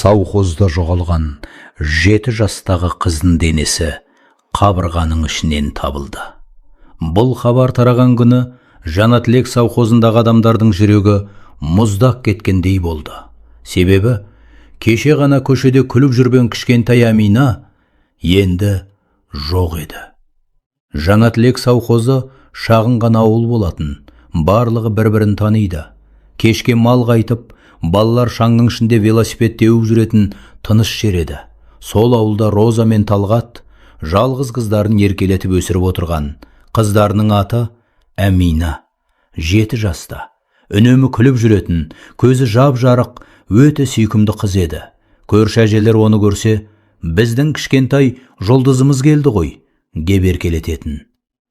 Совхозда жоғалған 7 жастағы қыздың денесі қабырғаның ішінен табылды. Бұл хабар тараған күні Жанатілек совхозындағы адамдардың жүрегі мұздақ кеткендей болды. Себебі кеше ғана көшеде күліп жүрген кішкентай Амина енді жоқ еді. Жанатілек совхозы шағын ғана ауыл болатын, барлығы бір-бірін таниды. Кешке мал қайтып, балалар шаңның ішінде велосипед теуіп жүретін тыныш жер еді. Сол ауылда Роза мен Талғат жалғыз қыздарын еркелетіп өсіріп отырған. Қыздарының аты Әмина, 7 жаста. Үнемі күліп жүретін, көзі жап-жарық, өте сүйкімді қыз еді. Көрші әжелер оны көрсе, біздің кішкентай жұлдызымыз келді ғой, деп еркелететін.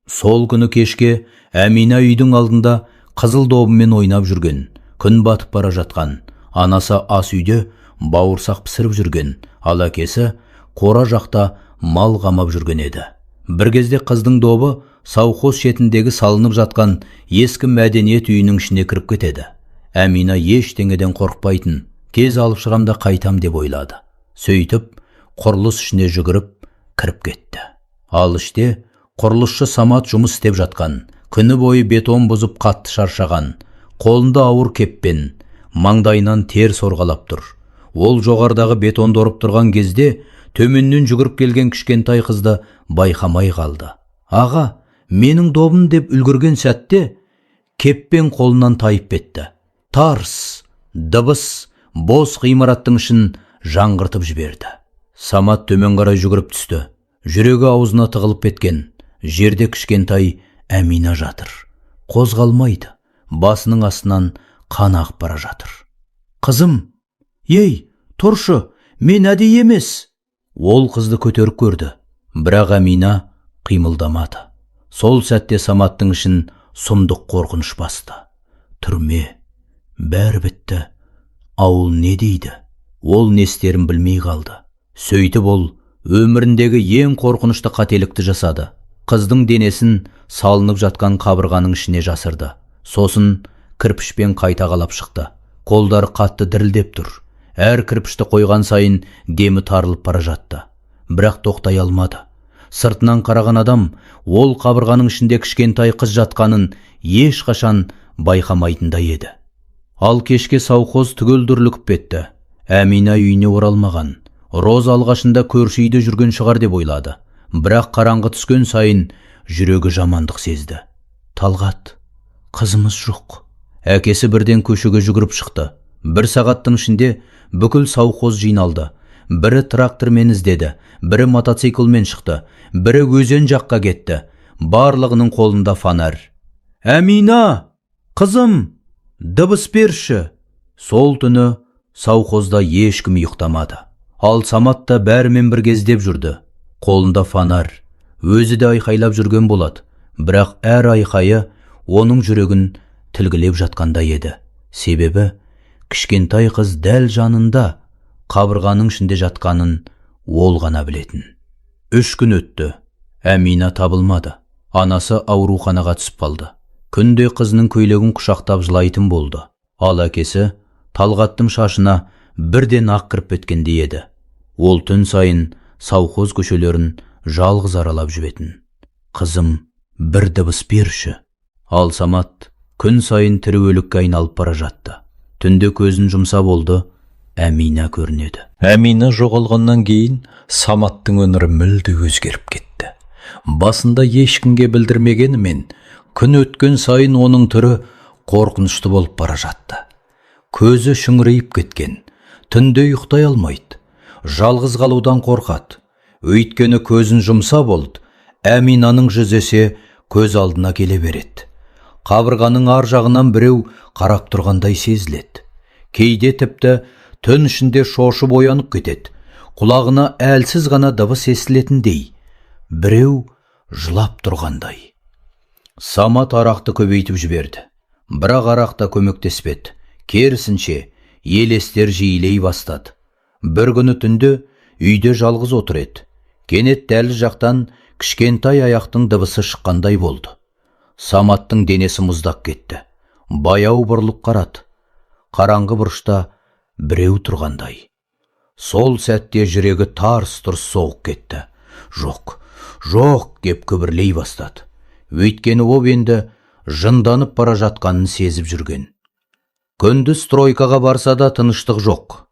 Сол күні кешке Әмина үйдің алдында қызыл добымен ойнап жүрген. Күн батып бара жатқан. Анасы ас үйде бауырсақ пісіріп жүрген, ал әкесі қора жақта мал қамап жүрген еді. Бір кезде қыздың добы совхоз шетіндегі салынып жатқан ескі мәдениет үйінің ішіне кіріп кетеді. Әмина ештеңеден қорықпайтын, тез алып шығамда қайтам деп ойлады. Сөйтіп, құрылыс ішіне жүгіріп кіріп кетті. Ал іште құрылысшы Самат жұмыс істеп жатқан. Күні бойы бетон бұзып қатты шаршаған. Қолында ауыр кеппен, маңдайынан тер сорғалап тұр. Ол жоғардағы бетонды ұрып тұрған кезде төменнен жүгіріп келген кішкентай қызды байқамай қалды. Аға, менің добым деп үлгірген сәтте кеппен қолынан тайып кетті. Тарс, дыбыс, бос ғимараттың ішін жаңғыртып жіберді. Самат төмен қарай жүгіріп түсті. Жүрегі аузына тығылып кеткен. Жерде кішкентай Әмина жатыр. Қозғалмайды. Басының астынан қан ағып бара жатыр. Қызым, ей, тұршы, мен әдейі емес. Ол қызды көтеріп көрді, бірақ Әмина қимылдамады. Сол сәтте Саматтың ішін сұмдық қорқыныш басты. Түрме, бәрі бітті. Ауыл не дейді? Ол не істерін білмей қалды. Сөйтіп ол өміріндегі ең қорқынышты қателікті жасады. Қыздың денесін салынып жатқан қабырғаның ішіне жасырды. Сосын кірпішпен қайта қалап шықты. Қолдары қатты дірілдеп тұр. Әр кірпішті қойған сайын демі тарылып бара жатты. Бірақ тоқтай алмады. Сыртынан қараған адам ол қабырғаның ішінде кішкентай қыз жатқанын ешқашан байқамайтындай еді. Ал кешке совхоз түгел дүрлігіп кетті. Әмина үйіне оралмаған. Роза алғашында көрші үйде жүрген шығар деп ойлады. Бірақ қараңғы түскен сайын жүрегі жамандық сезді. Талғат, қызымыз жоқ. Әкесі бірден көшеге жүгіріп шықты. 1 сағаттың ішінде бүкіл совхоз жиналды. Бірі трактормен іздеді, бірі мотоциклмен шықты, бірі өзен жаққа кетті. Барлығының қолында фонарь. Әмина, қызым, дыбыс берші. Сол түні совхозда ешкім ұйықтамады. Ал Самат та бәрімен бірге іздеп жүрді. Қолында фонарь. Өзі де айқайлап жүрген болады. Бірақ әр айқайы оның жүрегін тілгілеп жатқандай еді. Себебі кішкентай қыз дәл жанында қабырғаның ішінде жатқанын ол ғана білетін. 3 күн өтті. Әмина табылмады. Анасы ауруханаға түсіп қалды. Күнде қызының көйлегін құшақтап жылайтын болды. Ал әкесі Талғаттың шашына бірден ақ кіріп кеткендей еді. Ол түн сайын совхоз көшелерін жалғыз аралап жүретін. Қызым, бір дыбыс берші. Ал Самат күн сайын тірі өлікке айналып бара жатты. Түнде көзін жұмса болды, Әмина көрінеді. Әмина жоғалғаннан кейін Саматтың өмірі мүлде өзгеріп кетті. Басында ешкімге білдірмегенімен, күн өткен сайын оның түрі қорқынышты болып бара жатты. Көзі шүңірейіп кеткен, түнде ұйықтай алмайды. Жалғыз қалудан қорқады. Өйткені көзін жұмса болды, Әминаның жүзесі көз алдына келе береді. Қабырғаның ар жағынан біреу қарап тұрғандай сезіледі. Кейде тіпті түн ішінде шошып оянып кетеді. Құлағына әлсіз ғана дыбыс естілетіндей, біреу жылап тұрғандай. Самат арақты көбейтіп жіберді. Бірақ арақта көмектеспеді. Керісінше елестер жиілей бастады. Бір күні түнде үйде жалғыз отыр еді. Кенет дәліз жақтан кішкентай аяқтың дыбысы шыққандай болды. Саматтың денесі мұздап кетті. Баяу бұрылып қарады. Қараңғы бұрышта біреу тұрғандай. Сол сәтте жүрегі тарс-тұрс соғып кетті. Жоқ, жоқ деп күбірлей бастады. Өйткені ол енді жынданып бара жатқанын сезіп жүрген. Күндіз стройкаға барса да тыныштық жоқ.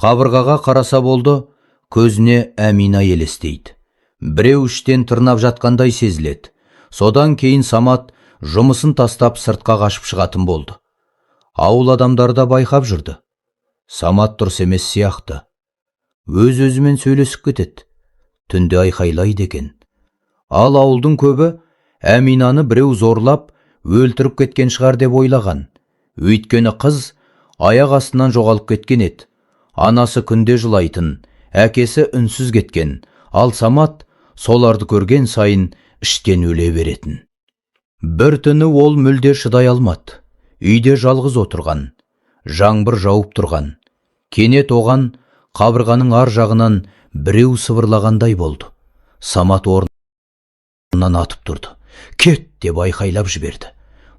Қабырғаға қараса болды, көзіне Әмина елестейді. Біреу іштен тырнап жатқандай сезіледі. Содан кейін Самат жұмысын тастап сыртқа қашып шығатын болды. Ауыл адамдары да байқап жүрді. Самат дұрыс емес сияқты. Өз-өзімен сөйлесіп кетеді. Түнде айқайлайды екен. Ал ауылдың көбі Әминаны біреу зорлап, өлтіріп кеткен шығар деп ойлаған. Өйткені қыз аяқ астынан жоғалып кеткен еді. Анасы күнде жылайтын, әкесі үнсіз кеткен, ал Самат соларды көрген сайын іштен өле беретін. Бір түні ол мүлде шыдай алмады. Үйде жалғыз отырған, жаңбыр жауып тұрған. Кенет оған қабырғаның ар жағынан біреу сыбырлағандай болды. Самат орнынан атып тұрды. Кет деп айқайлап жіберді.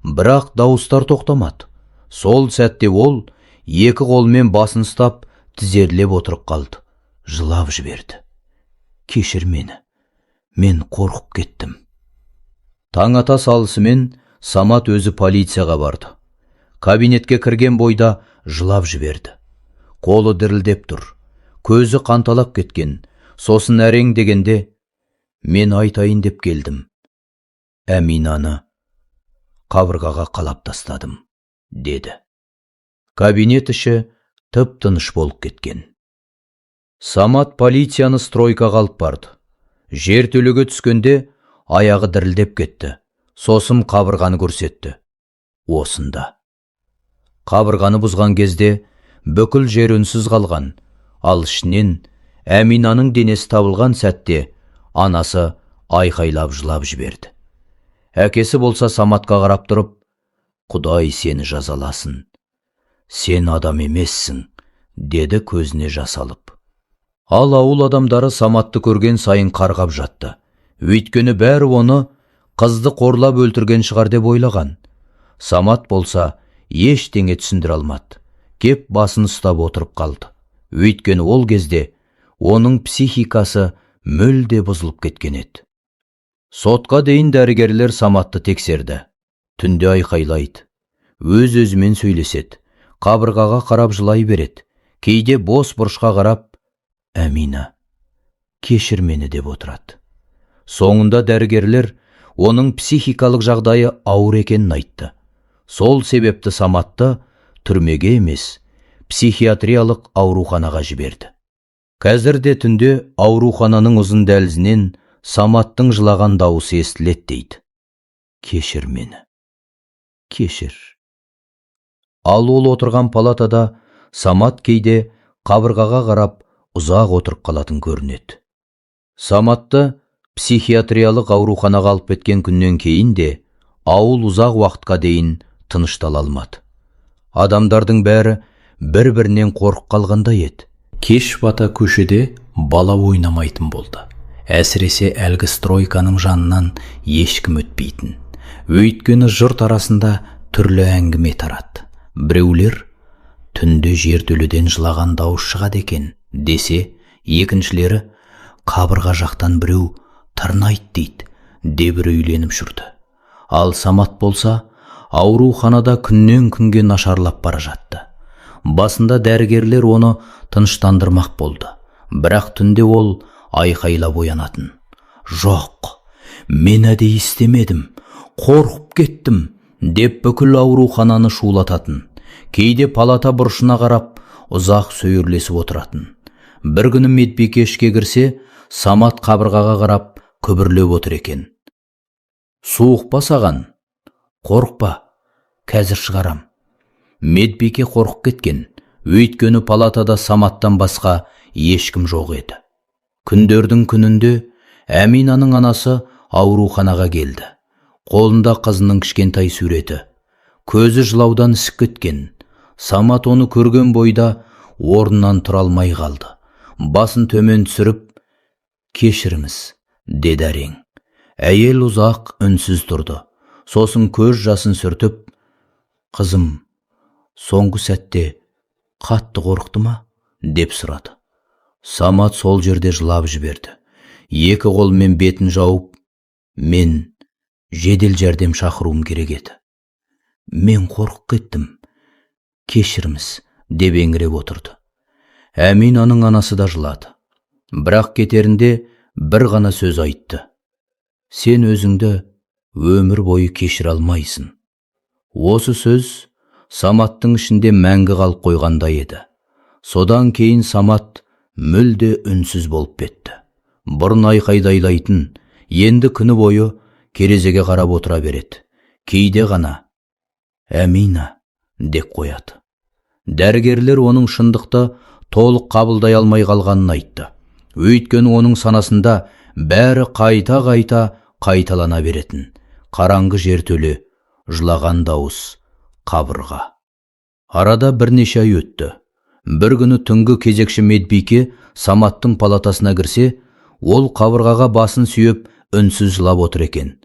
Бірақ дауыстар тоқтамады. Сол сәтте ол екі қолмен басын ұстап тізерлеп отырып қалды. Жылап жіберді. Кешір мені. Мен қорқып кеттім. Таң ата салысымен Самат өзі полицияға барды. Кабинетке кірген бойда жылап жіберді. Қолы дірілдеп тұр. Көзі қанталап кеткен. Сосын әрең дегенде, мен айтайын деп келдім. Әминаны қабырғаға қалап тастадым, деді. Кабинет іші тып-тыныш болып кеткен. Самат полицияны стройкаға алып барды. Жертөлеге түскенде аяғы дірілдеп кетті. Сосын қабырғаны көрсетті. Осында. Қабырғаны бұзған кезде бүкіл жер үнсіз қалған. Ал ішінен Әминаның денесі табылған сәтте анасы айқайлап жылап жіберді. Әкесі болса Саматқа қарап тұрып, Құдай сені жазаласын. Сен адам емессің, деді көзіне жас алып. Ал ауыл адамдары Саматты көрген сайын қарғап жатты. Өйткені бәрі оны қызды қорлап өлтірген шығар деп ойлаған. Самат болса ештеңе түсіндіре алмады. Кеп басын ұстап отырып қалды. Өйткені ол кезде оның психикасы мүлде бұзылып кеткен еді. Сотқа дейін дәрігерлер Саматты тексерді. Түнде айқайлайды. Өз-өзімен сөйлеседі. Қабырғаға қарап жылай береді. Кейде бос бұрышқа қарап, Әмина, кешір мені деп отырады. Соңында дәрігерлер оның психикалық жағдайы ауыр екенін айтты. Сол себепті Саматты түрмеге емес, психиатриялық ауруханаға жіберді. Қазірде түнде аурухананың ұзын дәлізінен Саматтың жылаған дауысы естіледі дейді. Кешір мені. Кешір. Ал ол отырған палатада Самат кейде қабырғаға қарап ұзақ отырып қалатын көрінеді. Саматты психиатриялық ауруханаға алып кеткен күннен кейін де ауыл ұзақ уақытқа дейін тыныштала алмады. Адамдардың бәрі бір-бірінен қорқып қалғандай еді. Кеш бата көшеде бала ойнамайтын болды. Әсіресе әлгі стройканың жанынан ешкім өтпейтін. Өйткені жұрт арасында түрлі әңгіме тарады. Біреулер түнде жертөледен жылаған дауыс шығады екен десе, екіншілері қабырға жақтан біреу тырнайды дейді деп үрейленіп жүрді. Ал Самат болса ауруханада күннен күнге нашарлап бара жатты. Басында дәрігерлер оны тыныштандырмақ болды. Бірақ түнде ол айқайлап оянатын. Жоқ, мен әдейі істемедім, қорқып кеттім деп бүкіл аурухананы шулататын. Кейде палата бұрышына қарап ұзақ сөйірлесіп отыратын. Бір күні медбике ішке кірсе, Самат қабырғаға қарап күбірлеп отыр екен. Суық па саған? Қорықпа, қазір шығарам. Медбике қорқып кеткен. Өйткені палатада Саматтан басқа ешкім жоқ еді. Күндердің күнінде Әминаның анасы ауруханаға келді. Қолында қызының кішкентай суреті. Көзі жылаудан ісіп кеткен. Самат оны көрген бойда орнынан тұра алмай қалды. Басын төмен түсіріп, кешіріңіз, деді әрең. Әйел ұзақ үнсіз тұрды. Сосын көз жасын сүртіп, қызым, соңғы сәтте қатты қорықты ма? Деп сұрады. Самат сол жерде жылап жіберді. Екі қолмен бетін жауып, мен жедел жәрдем шақыруым керек еді. Мен қорқып кеттім. Кешіріңіз, деп еңіреп отырды. Әминаның анасы да жылады. Бірақ кетерінде бір ғана сөз айтты. Сен өзіңді өмір бойы кешіре алмайсың. Осы сөз Саматтың ішінде мәңгі қалып қойғандай еді. Содан кейін Самат мүлде үнсіз болып кетті. Бұрын айқайдайлайтын, енді күні бойы керезеге қарап отыра береді. Кейде ғана Әмина деп қояды. Дәрігерлер оның шындықты толық қабылдай алмай қалғанын айтты. Өйткені оның санасында бәрі қайта-қайта қайталана беретін. Қараңғы жертөле, жылаған дауыс, қабырға. Арада бірнеше ай өтті. Бір күні түнгі кезекші медбике Саматтың палатасына кірсе, ол қабырғаға басын сүйеп үнсіз жылап отыр екен.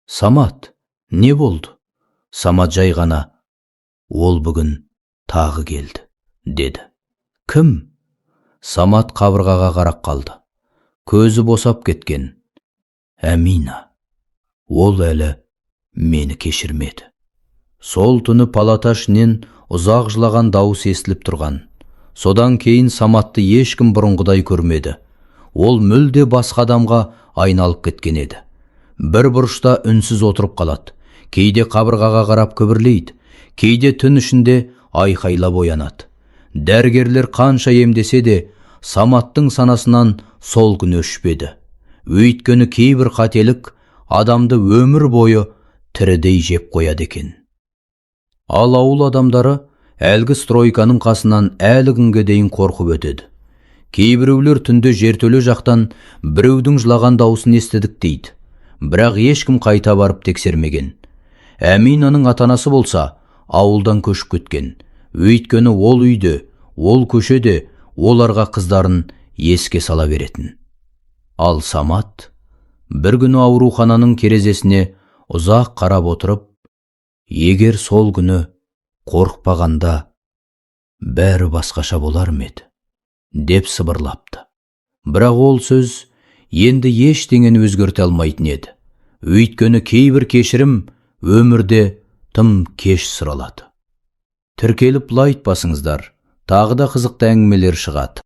Самат, не болды? Самат жай ғана, ол бүгін тағы келді, деді. Кім? Самат қабырғаға қарап қалды. Көзі босап кеткен. Әмина. Ол әлі мені кешірмеді. Сол түні палата ішінен ұзақ жылаған дауыс естіліп тұрған. Содан кейін Саматты ешкім бұрынғыдай көрмеді. Ол мүлде басқа адамға айналып кеткен еді. Бір бұрышта үнсіз отырып қалады. Кейде қабырғаға қарап күбірлейді, кейде түн ішінде айқайлап оянады. Дәрігерлер қанша емдесе де, Саматтың санасынан сол күн өшпеді. Өйткені кейбір қателік адамды өмір бойы тірідей жеп қояды екен. Ал ауыл адамдары әлгі стройканың қасынан әлі күнге дейін қорқып өтеді. Кейбіреулер түнде жертөле жақтан біреудің жылаған дауысын естідік дейді. Бірақ ешкім қайта барып тексермеген. Әминаның ата-анасы болса, ауылдан көшіп кеткен. Өйткені ол үйде, ол көшеде оларға қыздарын еске сала беретін. Ал Самат бір күні аурухананың терезесіне ұзақ қарап отырып, егер сол күні қорықпағанда бәрі басқаша болар ма еді, деп сыбырлапты. Бірақ ол сөз енді ештеңені өзгерте алмайтын еді. Өйткені кейбір кешірім өмірде тым кеш сұралады. Тіркеліп лайк басыңыздар, тағы да қызықты әңгімелер шығады.